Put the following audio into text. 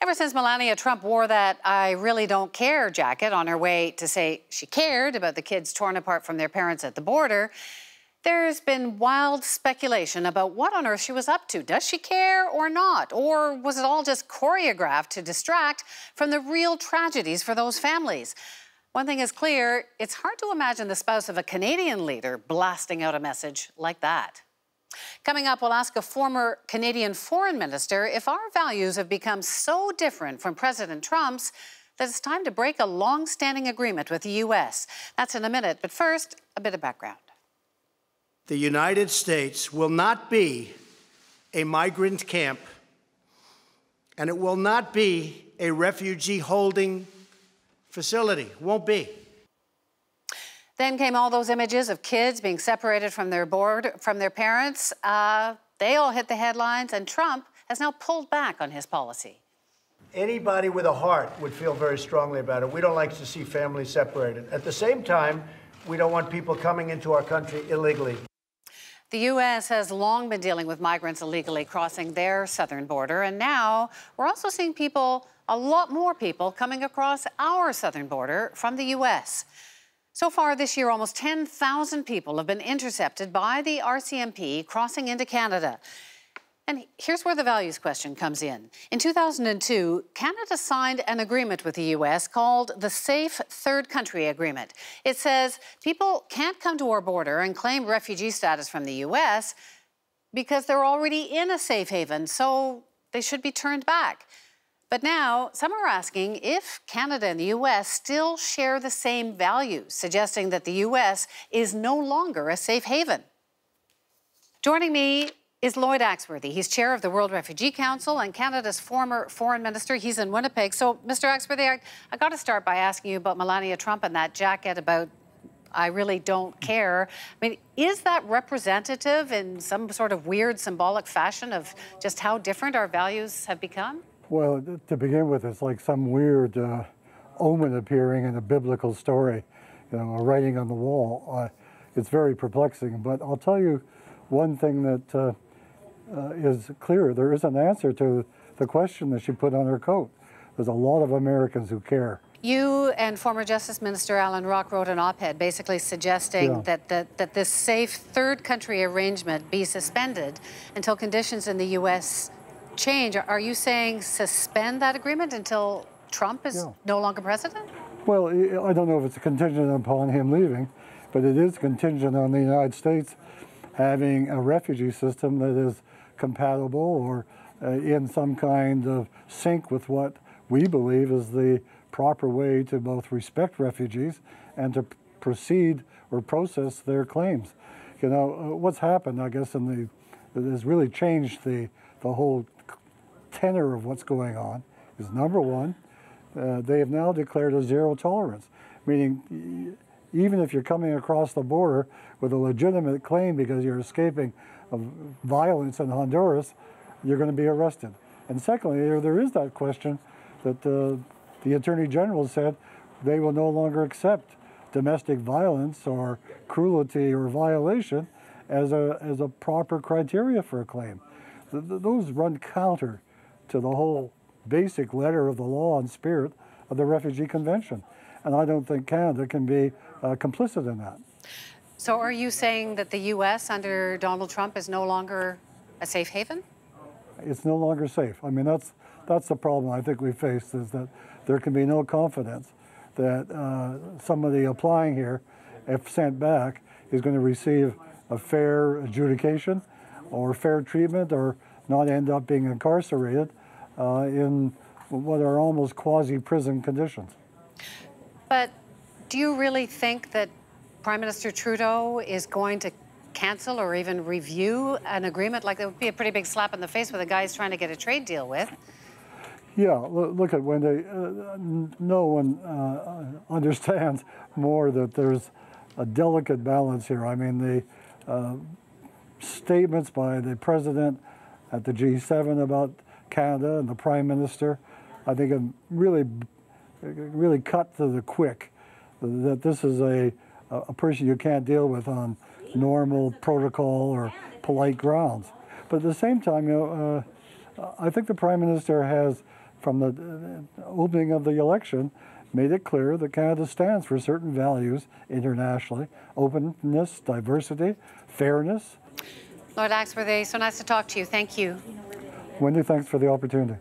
Ever since Melania Trump wore that "I really don't care" jacket on her way to say she cared about the kids torn apart from their parents at the border, there's been wild speculation about what on earth she was up to. Does she care or not? Or was it all just choreographed to distract from the real tragedies for those families? One thing is clear, it's hard to imagine the spouse of a Canadian leader blasting out a message like that. Coming up, we'll ask a former Canadian foreign minister if our values have become so different from President Trump's that it's time to break a long-standing agreement with the U.S. That's in a minute, but first, a bit of background. The United States will not be a migrant camp, and it will not be a refugee-holding facility. Won't be. Then came all those images of kids being separated from their parents. They all hit the headlines, and Trump has now pulled back on his policy. Anybody with a heart would feel very strongly about it. We don't like to see families separated. At the same time, we don't want people coming into our country illegally. The U.S. has long been dealing with migrants illegally crossing their southern border, and now we're also seeing a lot more people coming across our southern border from the U.S. So far this year, almost 10,000 people have been intercepted by the RCMP crossing into Canada. And here's where the values question comes in. In 2002, Canada signed an agreement with the U.S. called the Safe Third Country Agreement. It says people can't come to our border and claim refugee status from the U.S. because they're already in a safe haven, so they should be turned back. But now, some are asking if Canada and the U.S. still share the same values, suggesting that the U.S. is no longer a safe haven. Joining me is Lloyd Axworthy. He's chair of the World Refugee Council and Canada's former foreign minister. He's in Winnipeg. So, Mr. Axworthy, I got to start by asking you about Melania Trump and that jacket about "I really don't care." I mean, is that representative in some sort of weird symbolic fashion of just how different our values have become? Well, to begin with, it's like some weird omen appearing in a biblical story, you know, a writing on the wall. It's very perplexing, but I'll tell you one thing that is clear. There is an answer to the question that she put on her coat. There's a lot of Americans who care. You and former Justice Minister Alan Rock wrote an op-ed basically suggesting that this safe third country arrangement be suspended until conditions in the U.S. change. Are you saying suspend that agreement until Trump is no longer president? Well, I don't know if it's contingent upon him leaving, but it is contingent on the United States having a refugee system that is compatible or in some kind of sync with what we believe is the proper way to both respect refugees and to proceed or process their claims. You know, what's happened, I guess, has really changed the whole tenor of what's going on is, number one, they have now declared a zero tolerance, meaning even if you're coming across the border with a legitimate claim because you're escaping of violence in Honduras, you're going to be arrested. And secondly, there is that question that the Attorney General said they will no longer accept domestic violence or cruelty or violation as a proper criteria for a claim. Those run counter to the whole basic letter of the law and spirit of the Refugee Convention. And I don't think Canada can be complicit in that. So are you saying that the U.S. under Donald Trump is no longer a safe haven? It's no longer safe. I mean, that's the problem I think we face, is that there can be no confidence that somebody applying here, if sent back, is going to receive a fair adjudication or fair treatment or not end up being incarcerated in what are almost quasi-prison conditions. But do you really think that Prime Minister Trudeau is going to cancel or even review an agreement? Like, it would be a pretty big slap in the face with a guy he's trying to get a trade deal with. Yeah, look at Wendy. No one understands more that there's a delicate balance here. I mean, the statements by the president at the G7 about Canada and the Prime Minister, I think have really cut to the quick. That this is a person you can't deal with on normal protocol or polite grounds. But at the same time, you know, I think the Prime Minister has from the opening of the election, made it clear that Canada stands for certain values internationally: openness, diversity, fairness. Lloyd Axworthy, so nice to talk to you. Thank you. Wendy, thanks for the opportunity.